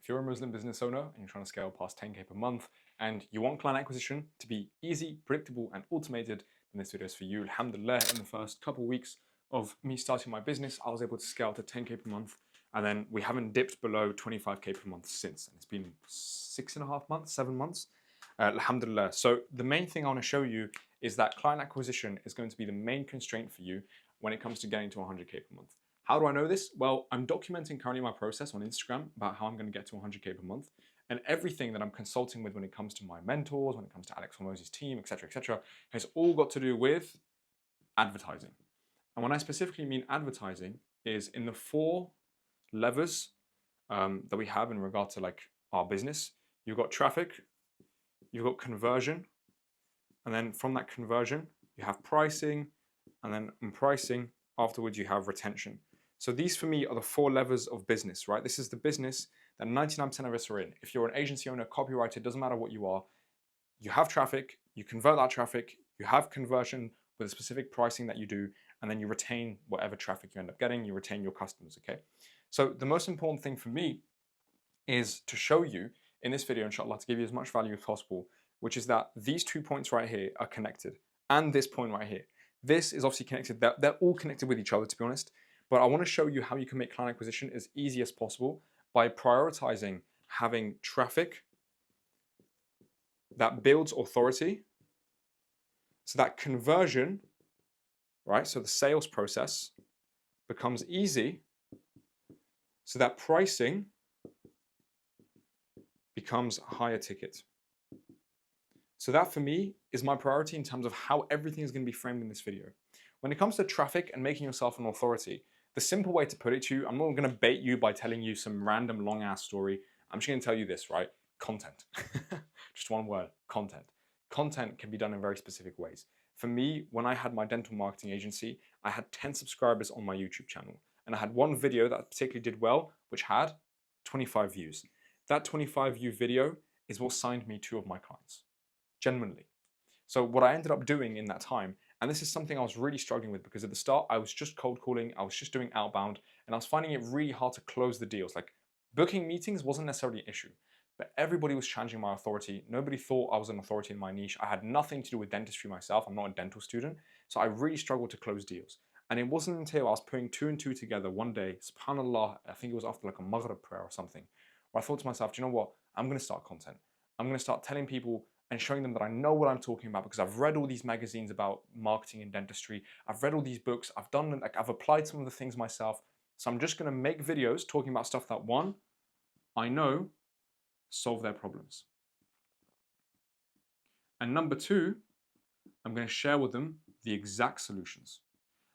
If you're a Muslim business owner and you're trying to scale past 10K per month and you want client acquisition to be easy, predictable, and automated, then this video is for you. Alhamdulillah, in the first couple of weeks of me starting my business, I was able to scale to 10K per month. And then we haven't dipped below 25K per month since. And it's been 6.5 months, 7 months. Alhamdulillah. So the main thing I want to show you is that client acquisition is going to be the main constraint for you when it comes to getting to 100K per month. How do I know this? Well, I'm documenting currently my process on Instagram about how I'm going to get to 100K per month, and everything that I'm consulting with when it comes to my mentors, when it comes to Alex Hormozzi's team, etc., has all got to do with advertising. And when I specifically mean advertising is in the 4 levers that we have in regard to like our business. You've got traffic, you've got conversion, and then from that conversion, you have pricing, and then in pricing, afterwards you have retention. So these for me are the 4 levers of business, right? This is the business that 99% of us are in. If you're an agency owner, copywriter, doesn't matter what you are, you have traffic, you convert that traffic, you have conversion with a specific pricing that you do, and then you retain whatever traffic you end up getting, you retain your customers, okay? So the most important thing for me is to show you in this video, inshallah, to give you as much value as possible, which is that these 2 points right here are connected, and this point right here. This is obviously connected, they're all connected with each other, to be honest, but I want to show you how you can make client acquisition as easy as possible by prioritizing having traffic that builds authority, so that conversion, right, so the sales process becomes easy, so that pricing becomes higher ticket. So that for me is my priority in terms of how everything is going to be framed in this video. When it comes to traffic and making yourself an authority, the simple way to put it to you, I'm not going to bait you by telling you some random long ass story. I'm just going to tell you this, right? Content. Just one word, content. Content can be done in very specific ways. For me, when I had my dental marketing agency, I had 10 subscribers on my YouTube channel. And I had one video that particularly did well, which had 25 views. That 25 view video is what signed me 2 of my clients, genuinely. So what I ended up doing in that time, and this is something I was really struggling with because at the start I was just cold calling, I was just doing outbound, and I was finding it really hard to close the deals. Like booking meetings wasn't necessarily an issue, but everybody was challenging my authority. Nobody thought I was an authority in my niche. I had nothing to do with dentistry myself. I'm not a dental student. So I really struggled to close deals. And it wasn't until I was putting 2 and 2 together one day, subhanAllah, I think it was after like a Maghrib prayer or something, where I thought to myself, do you know what? I'm going to start content. I'm going to start telling people and showing them that I know what I'm talking about because I've read all these magazines about marketing and dentistry. I've read all these books. I've applied some of the things myself. So I'm just going to make videos talking about stuff that, 1, I know solve their problems. And number 2, I'm going to share with them the exact solutions.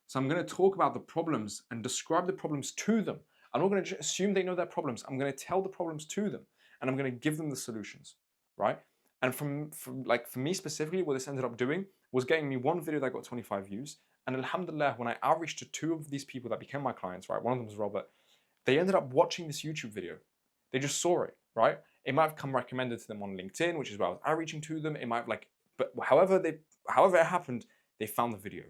So I'm going to talk about the problems and describe the problems to them. I'm not going to just assume they know their problems. I'm going to tell the problems to them and I'm going to give them the solutions, right? And for me specifically, what this ended up doing was getting me one video that got 25 views. And alhamdulillah, when I outreached to 2 of these people that became my clients, right? One of them was Robert. They ended up watching this YouTube video. They just saw it, right? It might have come recommended to them on LinkedIn, which is where I was outreaching to them. It might have but however it happened, they found the video.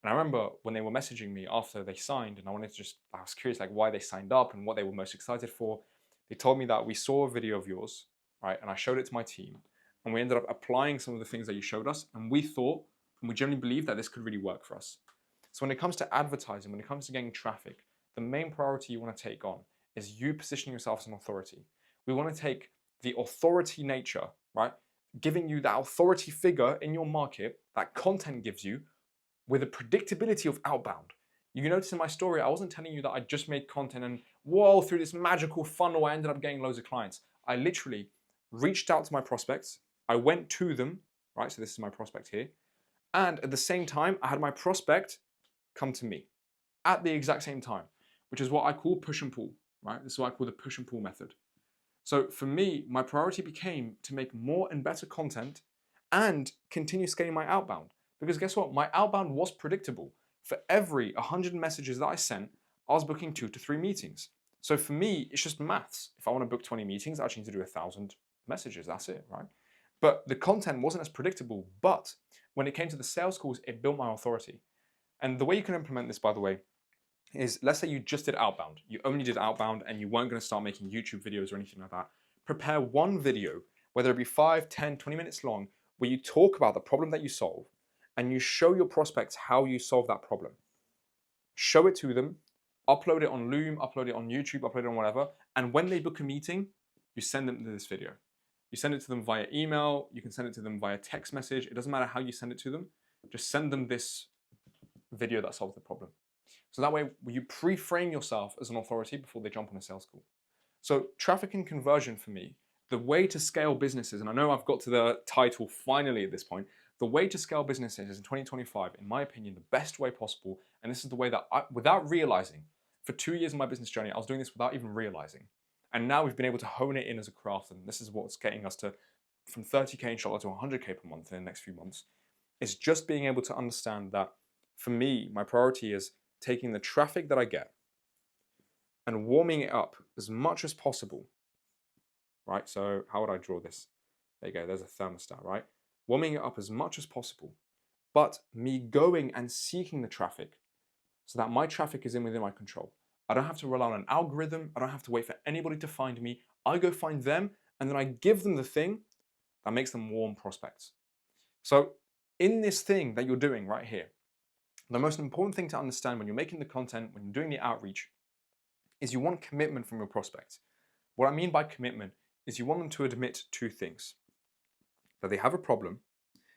And I remember when they were messaging me after they signed, and I was curious like why they signed up and what they were most excited for. They told me that we saw a video of yours, right? And I showed it to my team. And we ended up applying some of the things that you showed us. And we thought, and we generally believe that this could really work for us. So when it comes to advertising, when it comes to getting traffic, the main priority you want to take on is you positioning yourself as an authority. We want to take the authority nature, right? Giving you that authority figure in your market that content gives you with a predictability of outbound. You notice in my story, I wasn't telling you that I just made content and whoa, through this magical funnel, I ended up getting loads of clients. I literally reached out to my prospects. I went to them, right? So this is my prospect here. And at the same time, I had my prospect come to me at the exact same time, which is what I call push and pull, right? This is what I call the push and pull method. So for me, my priority became to make more and better content and continue scaling my outbound. Because guess what? My outbound was predictable. For every 100 messages that I sent, I was booking 2 to 3 meetings. So for me, it's just maths. If I want to book 20 meetings, I actually need to do 1,000 messages. That's it, right? But the content wasn't as predictable. But when it came to the sales calls, it built my authority. And the way you can implement this, by the way, is, let's say you just did outbound. You only did outbound and you weren't going to start making YouTube videos or anything like that. Prepare one video, whether it be 5, 10, 20 minutes long, where you talk about the problem that you solve and you show your prospects how you solve that problem. Show it to them, upload it on Loom, upload it on YouTube, upload it on whatever, and when they book a meeting, you send them this video. You send it to them via email, you can send it to them via text message, it doesn't matter how you send it to them, just send them this video that solves the problem. So that way you pre-frame yourself as an authority before they jump on a sales call. So traffic and conversion for me, the way to scale businesses, and I know I've got to the title finally at this point, the way to scale businesses is in 2025, in my opinion, the best way possible. And this is the way that without realizing, for 2 years in my business journey, I was doing this without even realizing. And now we've been able to hone it in as a craft. And this is what's getting us to from 30K inshallah to 100K per month in the next few months. It's just being able to understand that for me, my priority is taking the traffic that I get and warming it up as much as possible, right? So how would I draw this? There you go, there's a thermostat, right? Warming it up as much as possible, but me going and seeking the traffic so that my traffic is within my control. I don't have to rely on an algorithm. I don't have to wait for anybody to find me. I go find them and then I give them the thing that makes them warm prospects. So in this thing that you're doing right here, the most important thing to understand when you're making the content, when you're doing the outreach, is you want commitment from your prospects. What I mean by commitment is you want them to admit 2 things. That they have a problem.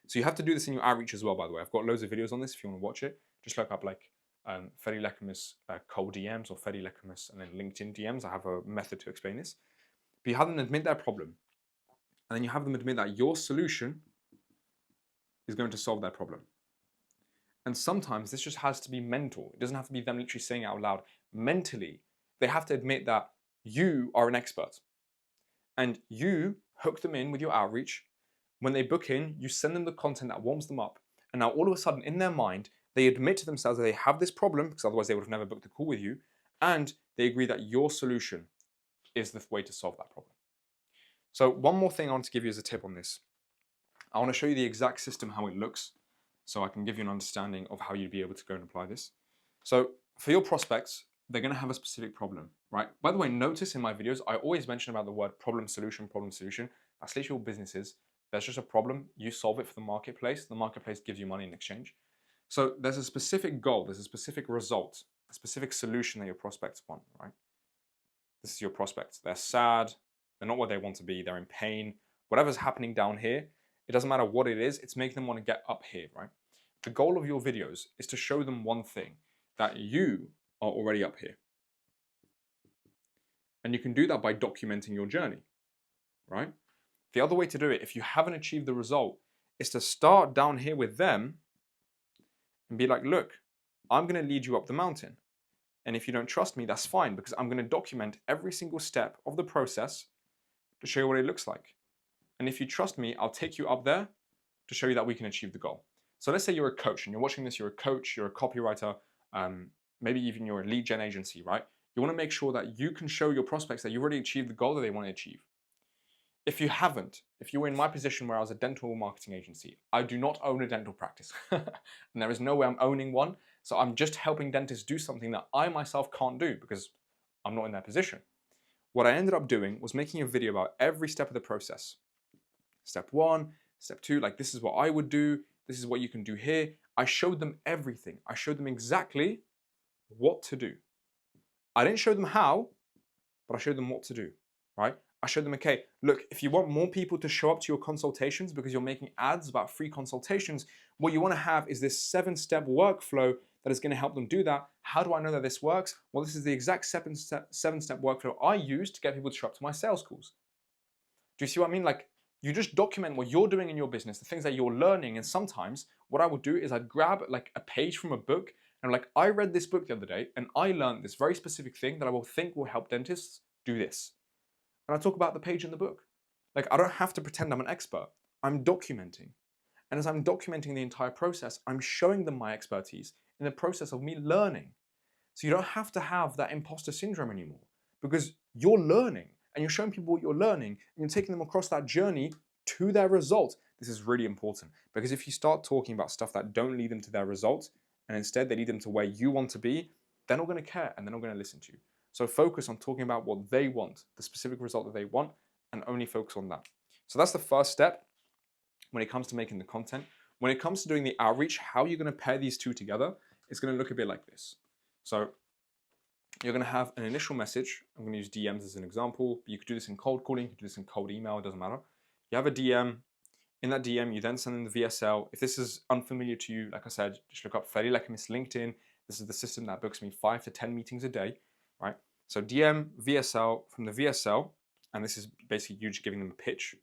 So you have to do this in your outreach as well, by the way. I've got loads of videos on this if you want to watch it. Just look up like Fedi Lecamus cold DMs or Fedi Lecamus and then LinkedIn DMs. I have a method to explain this. But you have them admit their problem. And then you have them admit that your solution is going to solve their problem. And sometimes this just has to be mental. It doesn't have to be them literally saying it out loud. Mentally, they have to admit that you are an expert. And you hook them in with your outreach. When they book in, you send them the content that warms them up. And now all of a sudden, in their mind, they admit to themselves that they have this problem, because otherwise they would have never booked a call with you. And they agree that your solution is the way to solve that problem. So one more thing I want to give you as a tip on this. I want to show you the exact system, how it looks, so I can give you an understanding of how you'd be able to go and apply this. So for your prospects, they're going to have a specific problem, right? By the way, notice in my videos, I always mention about the word problem, solution, problem, solution. That's literally all business is. There's just a problem, you solve it for the marketplace gives you money in exchange. So there's a specific goal, there's a specific result, a specific solution that your prospects want, right? This is your prospects. They're sad, they're not what they want to be, they're in pain. Whatever's happening down here, it doesn't matter what it is, it's making them want to get up here, right? The goal of your videos is to show them one thing, that you are already up here. And you can do that by documenting your journey, right? The other way to do it, if you haven't achieved the result, is to start down here with them and be like, look, I'm going to lead you up the mountain. And if you don't trust me, that's fine, because I'm going to document every single step of the process to show you what it looks like. And if you trust me, I'll take you up there to show you that we can achieve the goal. So let's say you're a coach and you're watching this, you're a coach, you're a copywriter, maybe even you're a lead gen agency, right? You want to make sure that you can show your prospects that you've already achieved the goal that they want to achieve. If you haven't, if you were in my position where I was a dental marketing agency, I do not own a dental practice. And there is no way I'm owning one. So I'm just helping dentists do something that I myself can't do because I'm not in their position. What I ended up doing was making a video about every step of the process. Step 1, step 2, like this is what I would do. This is what you can do here. I showed them everything. I showed them exactly what to do. I didn't show them how, but I showed them what to do, right? I showed them, okay, look, if you want more people to show up to your consultations because you're making ads about free consultations, what you want to have is this 7-step workflow that is going to help them do that. How do I know that this works? Well, this is the exact 7-step workflow I use to get people to show up to my sales calls. Do you see what I mean? Like, you just document what you're doing in your business, the things that you're learning. And sometimes what I would do is I'd grab like a page from a book and I'm like, I read this book the other day and I learned this very specific thing that I will think will help dentists do this. And I talk about the page in the book. Like, I don't have to pretend I'm an expert. I'm documenting. And as I'm documenting the entire process, I'm showing them my expertise in the process of me learning. So you don't have to have that imposter syndrome anymore because you're learning and you're showing people what you're learning and you're taking them across that journey to their result. This is really important because if you start talking about stuff that don't lead them to their result and instead they lead them to where you want to be, they're not going to care and they're not going to listen to you. So focus on talking about what they want, the specific result that they want, and only focus on that. So that's the first step when it comes to making the content. When it comes to doing the outreach, how you're going to pair these two together, it's going to look a bit like this. So you're going to have an initial message. I'm going to use DMs as an example. You could do this in cold calling, you could do this in cold email, it doesn't matter. You have a DM. In that DM, you then send in the VSL. If this is unfamiliar to you, like I said, just look up Fedi Lecamus LinkedIn. This is the system that books me 5 to 10 meetings a day, right? So DM, VSL, from the VSL, and this is basically you just giving them a pitch,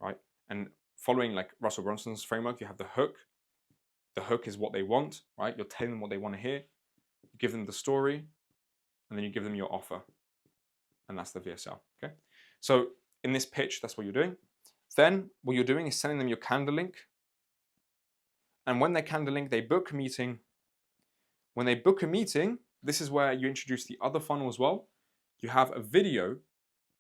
right? And following like Russell Brunson's framework, you have the hook. The hook is what they want, right? You're telling them what they want to hear. You give them the story, and then you give them your offer. And that's the VSL, okay? So in this pitch, that's what you're doing. Then what you're doing is sending them your calendar link. And when they calendar link, they book a meeting. When they book a meeting, this is where you introduce the other funnel as well. You have a video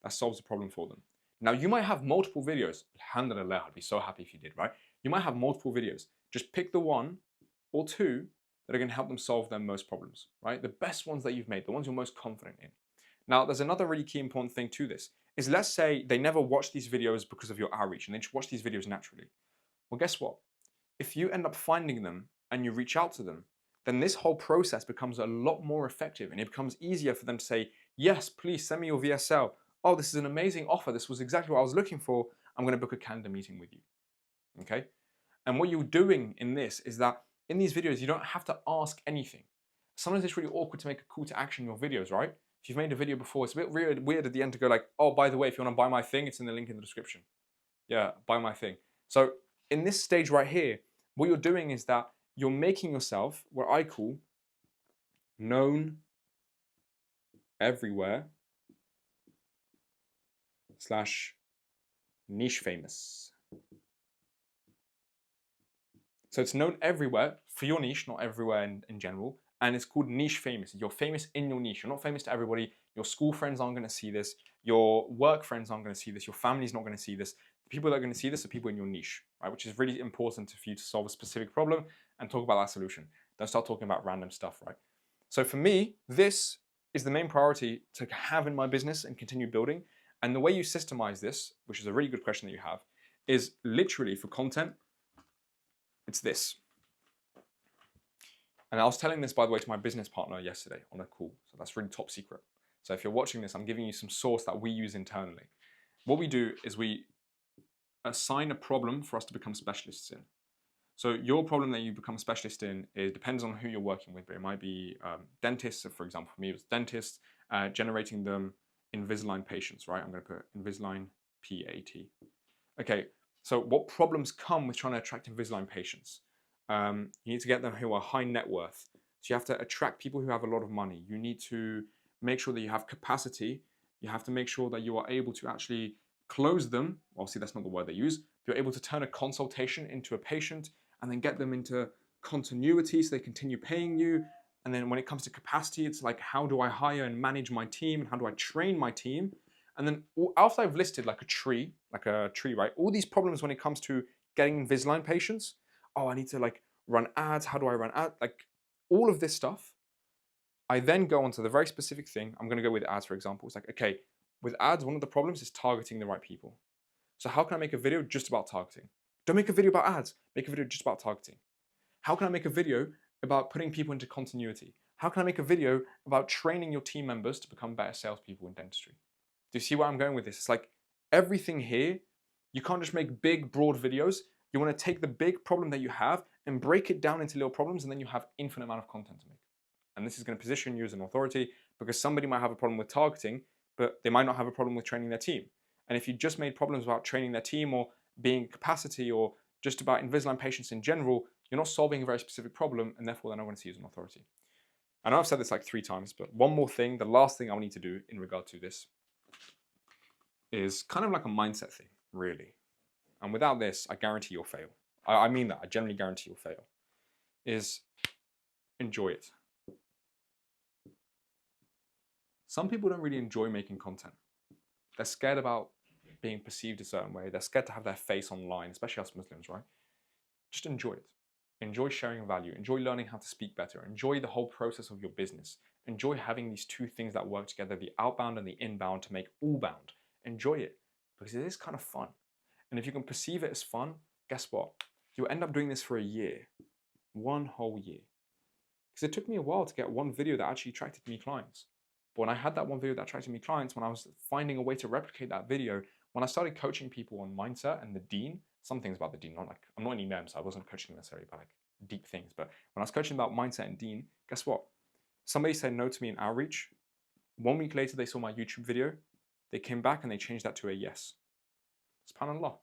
that solves the problem for them. Now, you might have multiple videos. Alhamdulillah, I'd be so happy if you did, right? You might have multiple videos. Just pick the one or two that are going to help them solve their most problems, right? The best ones that you've made, the ones you're most confident in. Now, there's another really key important thing to this, is let's say they never watch these videos because of your outreach and they just watch these videos naturally. Well, guess what? If you end up finding them and you reach out to them, then this whole process becomes a lot more effective and it becomes easier for them to say, yes, please send me your VSL. Oh, this is an amazing offer. This was exactly what I was looking for. I'm going to book a calendar meeting with you. Okay? And what you're doing in this is that in these videos, you don't have to ask anything. Sometimes it's really awkward to make a call to action in your videos, right? If you've made a video before, it's a bit weird at the end to go like, oh, by the way, if you want to buy my thing, it's in the link in the description. Yeah, buy my thing. So in this stage right here, what you're doing is that you're making yourself what I call known everywhere / niche famous. So it's known everywhere for your niche, not everywhere in general. And it's called niche famous. You're famous in your niche. You're not famous to everybody. Your school friends aren't going to see this. Your work friends aren't going to see this. Your family's not going to see this. The people that are going to see this are people in your niche, right? Which is really important for you to solve a specific problem and talk about that solution. Don't start talking about random stuff, right? So for me, this is the main priority to have in my business and continue building. And the way you systemize this, which is a really good question that you have, is literally for content, it's this. And I was telling this, by the way, to my business partner yesterday on a call. So that's really top secret. So if you're watching this, I'm giving you some source that we use internally. What we do is we assign a problem for us to become specialists in. So your problem that you become a specialist in, it depends on who you're working with, but it might be dentists. So for example, for me, it was dentists, generating them Invisalign patients, right? I'm going to put Invisalign PAT. Okay, so what problems come with trying to attract Invisalign patients? You need to get them who are high net worth. So you have to attract people who have a lot of money. You need to make sure that you have capacity. You have to make sure that you are able to actually close them. Obviously, that's not the word they use. You're able to turn a consultation into a patient and then get them into continuity so they continue paying you. And then when it comes to capacity, it's like, how do I hire and manage my team? And how do I train my team? And then after I've listed like a tree, right? All these problems when it comes to getting Invisalign patients. Oh, I need to like run ads. How do I run ads? Like all of this stuff. I then go on to the very specific thing. I'm going to go with ads, for example. It's like, okay, with ads, one of the problems is targeting the right people. So how can I make a video just about targeting? Don't make a video about ads. Make a video just about targeting. How can I make a video about putting people into continuity? How can I make a video about training your team members to become better salespeople in dentistry? Do you see where I'm going with this? It's like everything here, you can't just make big, broad videos. You want to take the big problem that you have and break it down into little problems, and then you have infinite amount of content to make. And this is going to position you as an authority because somebody might have a problem with targeting, but they might not have a problem with training their team. And if you just made problems about training their team or being capacity or just about Invisalign patients in general, you're not solving a very specific problem, and therefore they're not going to see you as an authority. I know I've said this like 3 times, but one more thing, the last thing I'll need to do in regard to this is kind of like a mindset thing, really. And without this, I guarantee you'll fail. I mean that, I generally guarantee you'll fail. Is enjoy it. Some people don't really enjoy making content. They're scared about being perceived a certain way. They're scared to have their face online, especially us Muslims, right? Just enjoy it. Enjoy sharing value. Enjoy learning how to speak better. Enjoy the whole process of your business. Enjoy having these two things that work together, the outbound and the inbound, to make all bound. Enjoy it, because it is kind of fun. And if you can perceive it as fun, guess what? You'll end up doing this for a year, one whole year. Because it took me a while to get one video that actually attracted me clients. But when I had that one video that attracted me clients, when I was finding a way to replicate that video, when I started coaching people on mindset and the Deen, some things about the Deen, not like, I'm not an imam, so I wasn't coaching necessarily about like deep things, but when I was coaching about mindset and Deen, guess what? Somebody said no to me in outreach. 1 week later, they saw my YouTube video. They came back and they changed that to a yes. SubhanAllah.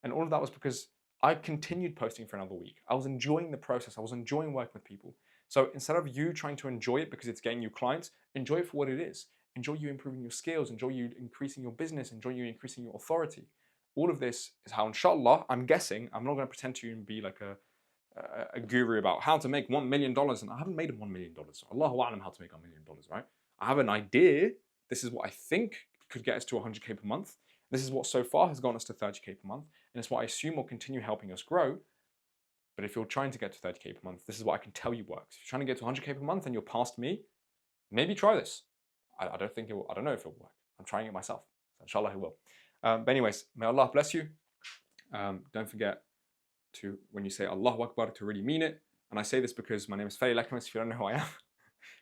And all of that was because I continued posting for another week. I was enjoying the process. I was enjoying working with people. So instead of you trying to enjoy it because it's getting you clients, enjoy it for what it is. Enjoy you improving your skills. Enjoy you increasing your business. Enjoy you increasing your authority. All of this is how, inshallah, I'm guessing, I'm not going to pretend to you and be like a guru about how to make $1 million. And I haven't made $1 million. So Allahu A'lam how to make $1 million, right? I have an idea. This is what I think could get us to 100K per month. This is what so far has gotten us to 30K per month. And it's what I assume will continue helping us grow. But if you're trying to get to 30K per month, this is what I can tell you works. If you're trying to get to 100K per month and you're past me, maybe try this. I don't think it will, I don't know if it will work. I'm trying it myself. So inshallah it will. But anyways, may Allah bless you. Don't forget to, when you say Allahu Akbar, to really mean it. And I say this because my name is Fedi Lecamus, if you don't know who I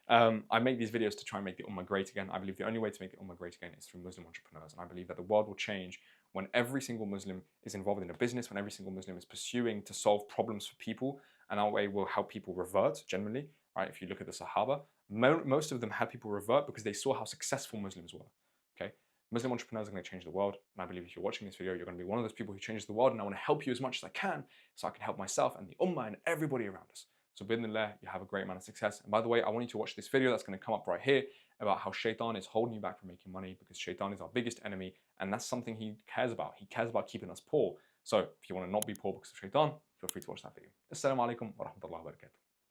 am. I make these videos to try and make the Ummah great again. I believe the only way to make the Ummah great again is through Muslim entrepreneurs. And I believe that the world will change when every single Muslim is involved in a business, when every single Muslim is pursuing to solve problems for people, and that way will help people revert generally. Right? If you look at the Sahaba, most of them had people revert because they saw how successful Muslims were. Okay? Muslim entrepreneurs are going to change the world. And I believe if you're watching this video, you're going to be one of those people who changes the world. And I want to help you as much as I can so I can help myself and the Ummah and everybody around us. So bidnillah, you have a great amount of success. And by the way, I want you to watch this video that's going to come up right here about how shaitan is holding you back from making money, because shaitan is our biggest enemy. And that's something he cares about. He cares about keeping us poor. So if you want to not be poor because of shaitan, feel free to watch that video. Assalamu alaikum wa rahmatullahi wa barakatuh.